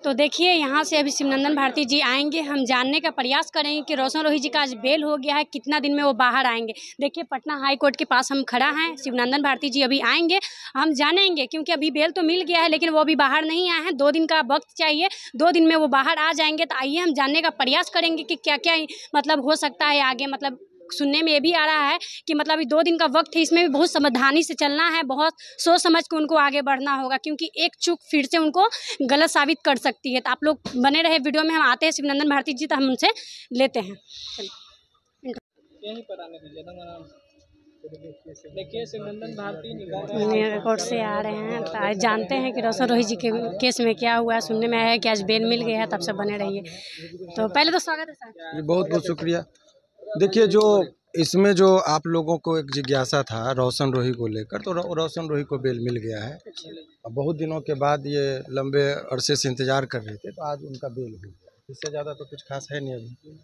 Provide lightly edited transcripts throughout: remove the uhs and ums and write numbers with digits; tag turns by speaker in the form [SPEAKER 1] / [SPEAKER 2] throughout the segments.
[SPEAKER 1] तो देखिए यहाँ से अभी शिवनंदन भारती जी आएंगे, हम जानने का प्रयास करेंगे कि रोशन रोही जी का आज बेल हो गया है, कितना दिन में वो बाहर आएंगे। देखिए पटना हाई कोर्ट के पास हम खड़ा हैं, शिवनंदन भारती जी अभी आएंगे, हम जानेंगे, क्योंकि अभी बेल तो मिल गया है लेकिन वो अभी बाहर नहीं आए हैं, 2 दिन का वक्त चाहिए, 2 दिन में वो बाहर आ जाएंगे। तो आइए हम जानने का प्रयास करेंगे कि क्या क्या मतलब हो सकता है आगे। मतलब सुनने में ये भी आ रहा है कि मतलब अभी 2 दिन का वक्त है, इसमें भी बहुत सावधानी से चलना है, बहुत सोच समझ के उनको आगे बढ़ना होगा, क्योंकि एक चूक फिर से उनको गलत साबित कर सकती है। तो आप लोग बने रहे वीडियो में, हम आते हैं शिवनंदन भारती जी, तो हम उनसे लेते हैं।
[SPEAKER 2] यहीं पर आने दीजिए ना। देखिए शिवनंदन भारती
[SPEAKER 1] कोर्ट से आ रहे हैं, तो आज जानते हैं कि रोशन रोही जी के केस में क्या हुआ है। सुनने में आया है कि आज बेल मिल गया है, तब से बने रहिए। तो पहले तो स्वागत है सर।
[SPEAKER 3] बहुत बहुत शुक्रिया। देखिए, जो इसमें जो आप लोगों को एक जिज्ञासा था रोशन रोही को लेकर, तो रोशन रोही को बेल मिल गया है। बहुत दिनों के बाद ये लंबे अरसे से इंतजार कर रहे थे, तो आज उनका बेल हो गया। इससे ज़्यादा तो कुछ खास है नहीं अभी।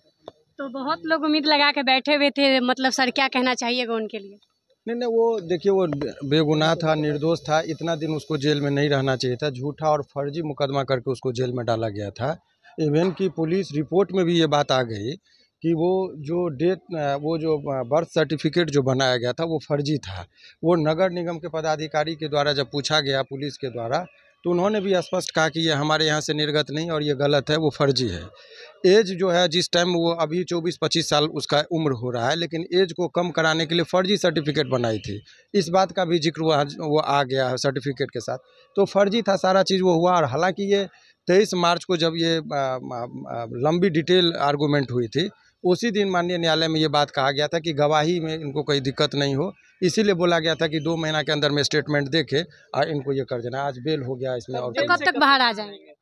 [SPEAKER 1] तो बहुत लोग उम्मीद लगा के बैठे हुए थे, मतलब सर क्या कहना चाहिएगा उनके लिए?
[SPEAKER 3] नहीं, वो देखिए, वो बेगुनाह था, निर्दोष था। इतना दिन उसको जेल में नहीं रहना चाहिए था। झूठा और फर्जी मुकदमा करके उसको जेल में डाला गया था। इवन की पुलिस रिपोर्ट में भी ये बात आ गई कि वो जो बर्थ सर्टिफिकेट जो बनाया गया था वो फर्जी था। वो नगर निगम के पदाधिकारी के द्वारा जब पूछा गया पुलिस के द्वारा, तो उन्होंने भी स्पष्ट कहा कि ये हमारे यहाँ से निर्गत नहीं और ये गलत है, वो फर्जी है। एज जो है, जिस टाइम वो अभी 24-25 साल उसका उम्र हो रहा है, लेकिन एज को कम कराने के लिए फर्जी सर्टिफिकेट बनाई थी। इस बात का भी जिक्र वो आ गया है सर्टिफिकेट के साथ। तो फर्जी था, सारा चीज़ वो हुआ। और हालांकि ये 23 मार्च को जब ये लंबी डिटेल आर्गूमेंट हुई थी, उसी दिन माननीय न्यायालय में ये बात कहा गया था कि गवाही में इनको कोई दिक्कत नहीं हो, इसीलिए बोला गया था कि 2 महीना के अंदर में स्टेटमेंट देके और इनको ये कर देना। आज बेल हो गया इसमें। और
[SPEAKER 1] तो कब तक बाहर आ जाएंगे?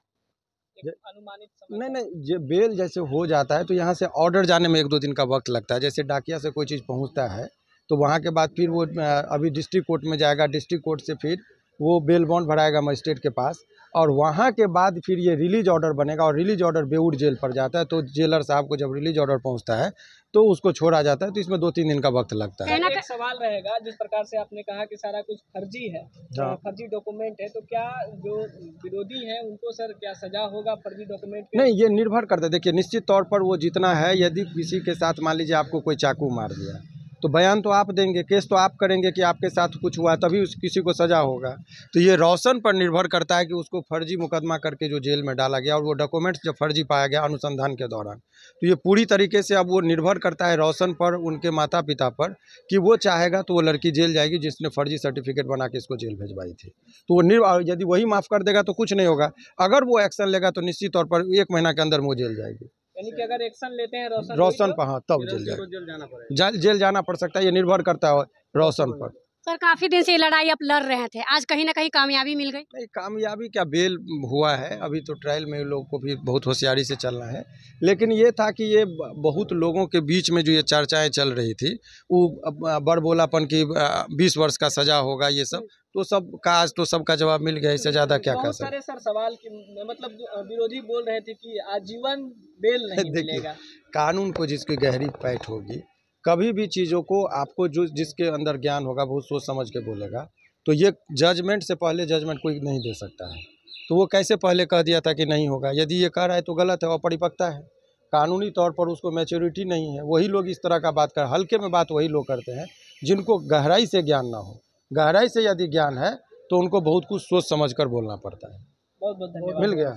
[SPEAKER 2] अनुमानित समय?
[SPEAKER 3] नहीं, बेल जैसे हो जाता है तो यहाँ से ऑर्डर जाने में 1-2 दिन का वक्त लगता है। जैसे डाकिया से कोई चीज़ पहुँचता है तो वहाँ के बाद फिर वो अभी डिस्ट्रिक्ट कोर्ट में जाएगा, डिस्ट्रिक्ट कोर्ट से फिर वो बेल बॉन्ड भराएगा मजिस्ट्रेट के पास, और वहाँ के बाद फिर ये रिलीज ऑर्डर बनेगा, और रिलीज ऑर्डर बेऊर जेल पर जाता है। तो जेलर साहब को जब रिलीज ऑर्डर पहुँचता है तो उसको छोड़ा जाता है। तो इसमें 2-3 दिन का वक्त लगता है।
[SPEAKER 2] एक सवाल रहेगा, जिस प्रकार से आपने कहा कि सारा कुछ फर्जी है, फर्जी डॉक्यूमेंट है, तो क्या जो विरोधी हैं उनको सर क्या सजा होगा फर्जी डॉक्यूमेंट पे?
[SPEAKER 3] नहीं, ये निर्भर करता है। देखिए, निश्चित तौर पर वो जितना है, यदि किसी के साथ मान लीजिए आपको कोई चाकू मार दिया तो बयान तो आप देंगे, केस तो आप करेंगे कि आपके साथ कुछ हुआ, तभी उस किसी को सज़ा होगा। तो ये रोशन पर निर्भर करता है कि उसको फर्जी मुकदमा करके जो जेल में डाला गया और वो डॉक्यूमेंट्स जब फर्जी पाया गया अनुसंधान के दौरान, तो ये पूरी तरीके से अब वो निर्भर करता है रोशन पर, उनके माता पिता पर, कि वो चाहेगा तो वो लड़की जेल जाएगी जिसने फर्जी सर्टिफिकेट बना के इसको जेल भेजवाई थी। तो वो यदि वही माफ़ कर देगा तो कुछ नहीं होगा। अगर वो एक्शन लेगा तो निश्चित तौर पर 1 महीना के अंदर वो जेल जाएगी।
[SPEAKER 2] यानी कि अगर एक्शन लेते हैं
[SPEAKER 3] रोशन पर, हाँ, तब जेल जाना पड़ सकता है। ये निर्भर करता है रोशन पर।
[SPEAKER 1] सर काफी दिन से ये लड़ाई आप लड़ रहे थे, आज कहीं ना कहीं कामयाबी मिल गई?
[SPEAKER 3] नहीं, कामयाबी क्या, बेल हुआ है। अभी तो ट्रायल में लोग को भी बहुत होशियारी से चलना है। लेकिन ये था कि ये बहुत लोगों के बीच में जो ये चर्चाएं चल रही थी, वो बड़बोलापन की 20 वर्ष का सजा होगा, ये सब तो सब का आज तो सबका जवाब मिल गया। इससे ज़्यादा क्या कह सकते।
[SPEAKER 2] सारे सर सवाल की मतलब विरोधी बोल रहे थे कि आजीवन बेल नहीं मिलेगा।
[SPEAKER 3] कानून को जिसकी गहरी पैठ होगी, कभी भी चीज़ों को आपको जो जिसके अंदर ज्ञान होगा बहुत सोच समझ के बोलेगा। तो ये जजमेंट से पहले जजमेंट कोई नहीं दे सकता है। तो वो कैसे पहले कह दिया था कि नहीं होगा? यदि ये कह रहा है तो गलत है, अपरिपक्वता है। कानूनी तौर पर उसको मैच्योरिटी नहीं है। वही लोग इस तरह का बात कर, हल्के में बात वही लोग करते हैं जिनको गहराई से ज्ञान ना हो। गहराई से यदि ज्ञान है तो उनको बहुत कुछ सोच समझ कर बोलना पड़ता है।
[SPEAKER 2] बहुत बहुत धन्यवाद।
[SPEAKER 3] मिल गया।